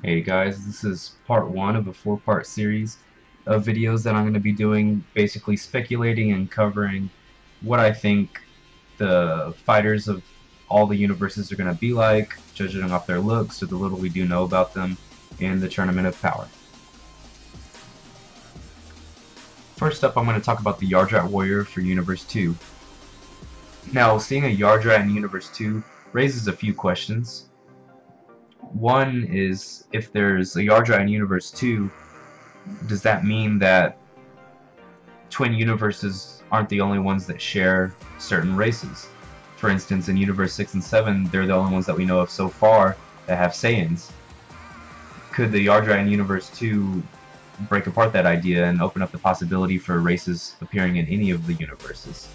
Hey guys, this is part one of a four-part series of videos that I'm going to be doing, basically speculating and covering what I think the fighters of all the universes are going to be like, judging off their looks or the little we do know about them in the Tournament of Power. First up, I'm going to talk about the Yardrat Warrior for Universe 2. Now, seeing a Yardrat in Universe 2 raises a few questions. One is, if there's a Yardrat in Universe 2, does that mean that twin universes aren't the only ones that share certain races? For instance, in Universe 6 and 7, they're the only ones that we know of so far that have Saiyans. Could the Yardrat in Universe 2 break apart that idea and open up the possibility for races appearing in any of the universes?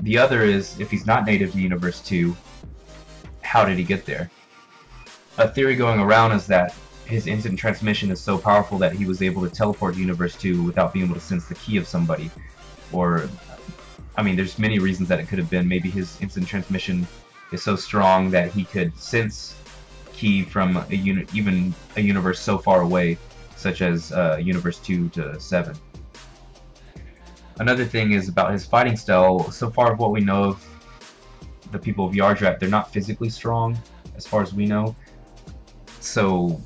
The other is, if he's not native to Universe 2, how did he get there? A theory going around is that his instant transmission is so powerful that he was able to teleport to Universe 2 without being able to sense the ki of somebody. Or, I mean, there's many reasons that it could have been. Maybe his instant transmission is so strong that he could sense ki from even a universe so far away, such as Universe 2 to 7. Another thing is about his fighting style. So far, of what we know of the people of Yardrat, they're not physically strong, as far as we know. So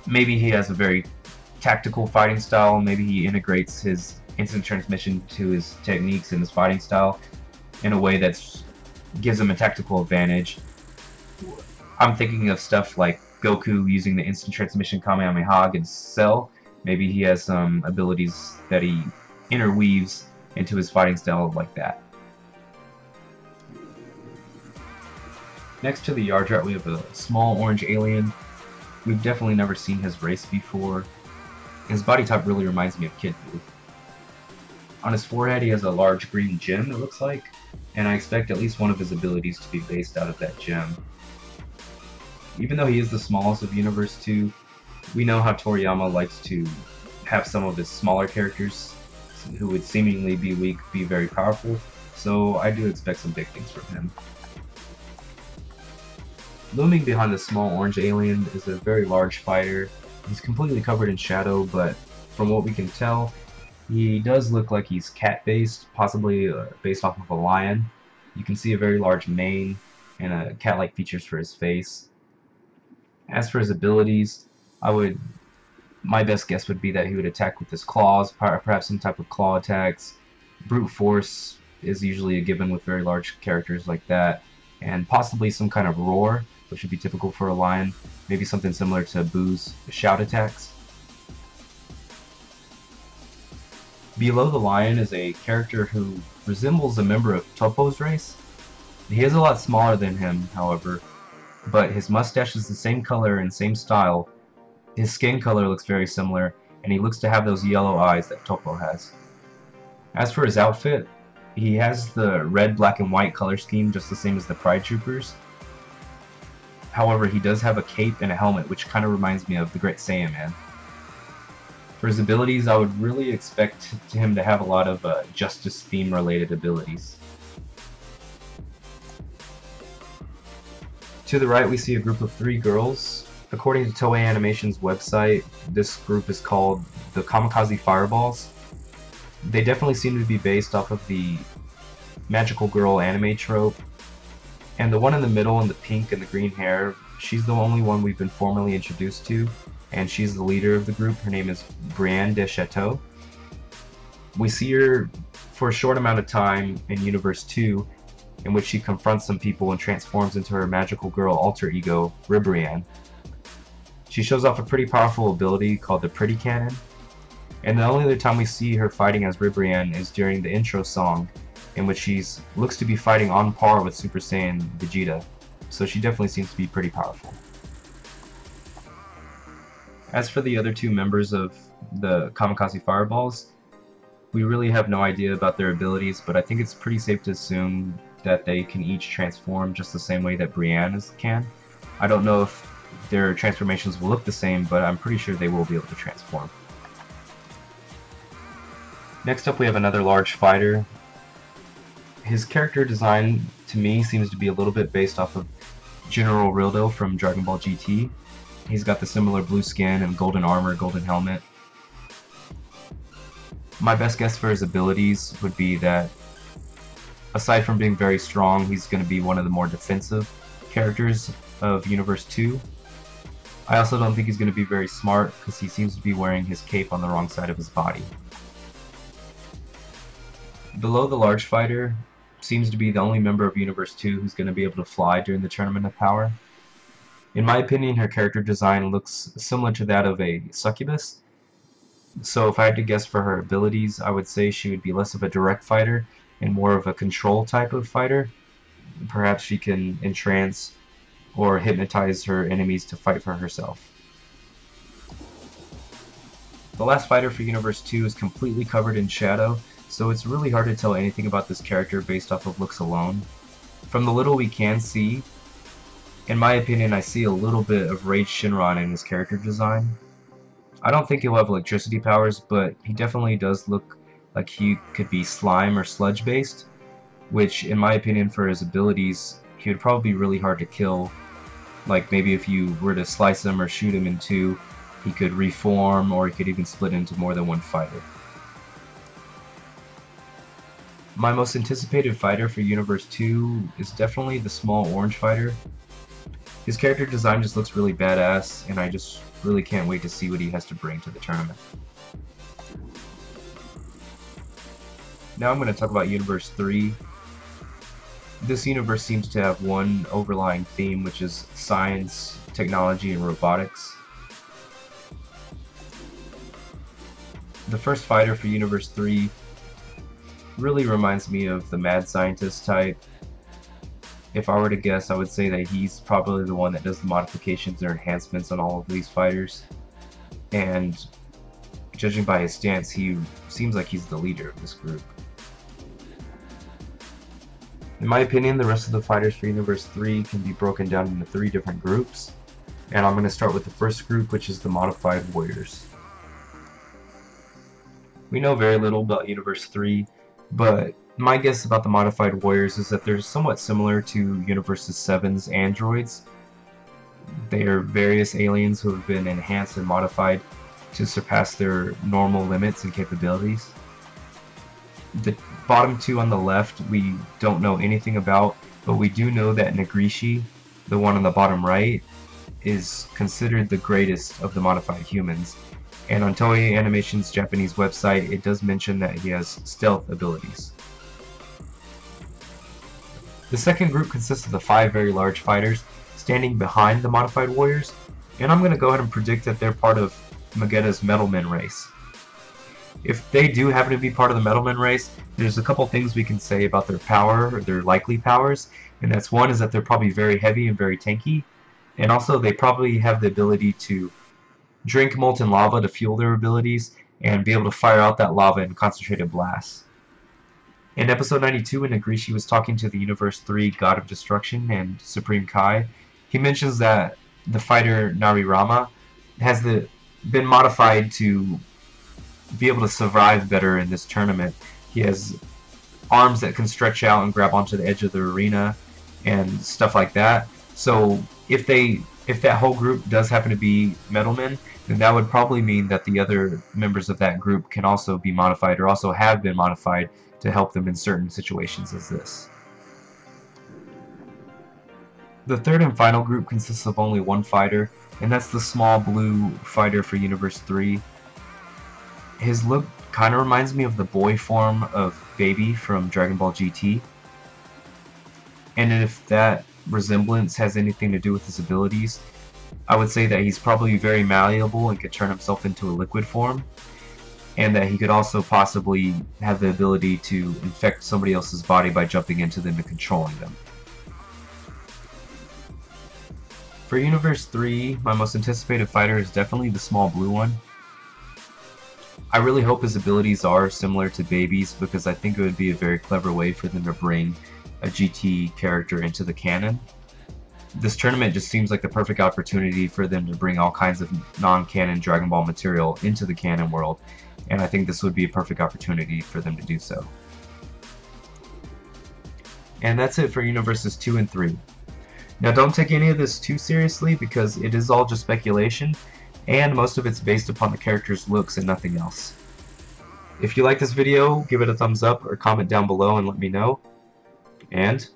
maybe he has a very tactical fighting style. Maybe he integrates his instant transmission to his techniques and his fighting style in a way that gives him a tactical advantage. I'm thinking of stuff like Goku using the instant transmission Kamehameha against Cell. Maybe he has some abilities that he interweaves into his fighting style like that. Next to the Yardrat, we have a small orange alien. We've definitely never seen his race before. His body type really reminds me of Kid Buu. On his forehead, he has a large green gem, it looks like, and I expect at least one of his abilities to be based out of that gem. Even though he is the smallest of Universe 2, we know how Toriyama likes to have some of his smaller characters who would seemingly be weak be very powerful, so I do expect some big things from him. Looming behind the small orange alien is a very large fighter. He's completely covered in shadow, but from what we can tell, he does look like he's cat-based, possibly based off of a lion. You can see a very large mane and cat-like features for his face. As for his abilities, my best guess would be that he would attack with his claws, perhaps some type of claw attacks. Brute force is usually a given with very large characters like that, and possibly some kind of roar, which would be typical for a lion, maybe something similar to Buu's shout attacks. Below the lion is a character who resembles a member of Toppo's race. He is a lot smaller than him, however, but his mustache is the same color and same style. His skin color looks very similar, and he looks to have those yellow eyes that Toppo has. As for his outfit, he has the red, black, and white color scheme just the same as the Pride Troopers. However, he does have a cape and a helmet, which kind of reminds me of the Great Saiyaman. For his abilities, I would really expect him to have a lot of Justice theme related abilities. To the right, we see a group of 3 girls. According to Toei Animation's website, this group is called the Kamikaze Fireballs. They definitely seem to be based off of the magical girl anime trope. And the one in the middle in the pink and the green hair, she's the only one we've been formally introduced to, and she's the leader of the group. Her name is Brienne de Chateau. We see her for a short amount of time in Universe 2, in which she confronts some people and transforms into her magical girl alter ego, Ribrianne. She shows off a pretty powerful ability called the Pretty Cannon, and the only other time we see her fighting as Ribrianne is during the intro song, in which she looks to be fighting on par with Super Saiyan Vegeta, so she definitely seems to be pretty powerful. As for the other 2 members of the Kamikaze Fireballs, we really have no idea about their abilities, but I think it's pretty safe to assume that they can each transform just the same way that Brienne can. I don't know if their transformations will look the same, but I'm pretty sure they will be able to transform. Next up, we have another large fighter. His character design, to me, seems to be a little bit based off of General Rildo from Dragon Ball GT. He's got the similar blue skin and golden armor, golden helmet. My best guess for his abilities would be that, aside from being very strong, he's going to be one of the more defensive characters of Universe 2. I also don't think he's going to be very smart because he seems to be wearing his cape on the wrong side of his body. Below the large fighter seems to be the only member of Universe 2 who's going to be able to fly during the Tournament of Power. In my opinion, her character design looks similar to that of a succubus. So if I had to guess for her abilities, I would say she would be less of a direct fighter and more of a control type of fighter. Perhaps she can entrance or hypnotize her enemies to fight for herself. The last fighter for Universe 2 is completely covered in shadow, so it's really hard to tell anything about this character based off of looks alone. From the little we can see, in my opinion, I see a little bit of Rage Shinron in his character design. I don't think he'll have electricity powers, but he definitely does look like he could be slime or sludge based, which in my opinion for his abilities, he would probably be really hard to kill. Like maybe if you were to slice him or shoot him in two, he could reform, or he could even split into more than one fighter. My most anticipated fighter for Universe 2 is definitely the small orange fighter. His character design just looks really badass, and I just really can't wait to see what he has to bring to the tournament. Now I'm going to talk about Universe 3. This universe seems to have one overlying theme, which is science, technology, and robotics. The first fighter for Universe 3 really reminds me of the mad scientist type. If I were to guess, I would say that he's probably the one that does the modifications or enhancements on all of these fighters. And judging by his stance, he seems like he's the leader of this group. In my opinion, the rest of the fighters for Universe 3 can be broken down into 3 different groups. And I'm going to start with the first group, which is the Modified Warriors. We know very little about Universe 3, but my guess about the Modified Warriors is that they're somewhat similar to Universe 7's androids. They are various aliens who have been enhanced and modified to surpass their normal limits and capabilities. The bottom two on the left we don't know anything about, but we do know that Nagrishi, the one on the bottom right, is considered the greatest of the modified humans. And on Toei Animation's Japanese website, it does mention that he has stealth abilities. The second group consists of the 5 very large fighters standing behind the Modified Warriors, and I'm going to go ahead and predict that they're part of Magetta's Metalman race. If they do happen to be part of the Metalman race, there's a couple things we can say about their power, or their likely powers, and that's one is that they're probably very heavy and very tanky, and also they probably have the ability to drink molten lava to fuel their abilities, and be able to fire out that lava in concentrated blasts. In episode 92, when Nagrishi was talking to the Universe 3 God of Destruction and Supreme Kai, he mentions that the fighter Narirama has been modified to be able to survive better in this tournament. He has arms that can stretch out and grab onto the edge of the arena and stuff like that. So if that whole group does happen to be Metalmen, then that would probably mean that the other members of that group can also be modified or also have been modified to help them in certain situations as this. The third and final group consists of only one fighter, and that's the small blue fighter for Universe 3. His look kind of reminds me of the boy form of Baby from Dragon Ball GT. And if that resemblance has anything to do with his abilities, I would say that he's probably very malleable and could turn himself into a liquid form, and that he could also possibly have the ability to infect somebody else's body by jumping into them and controlling them. For Universe 3, my most anticipated fighter is definitely the small blue one. I really hope his abilities are similar to Baby's, because I think it would be a very clever way for them to bring a GT character into the canon. This tournament just seems like the perfect opportunity for them to bring all kinds of non-canon Dragon Ball material into the canon world, and I think this would be a perfect opportunity for them to do so. And that's it for Universes 2 and 3. Now don't take any of this too seriously because it is all just speculation, and most of it's based upon the character's looks and nothing else. If you like this video, give it a thumbs up or comment down below and let me know. And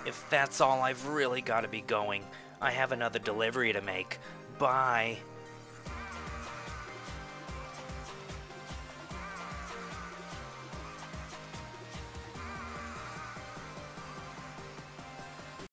If that's all, I've really got to be going. I have another delivery to make. Bye.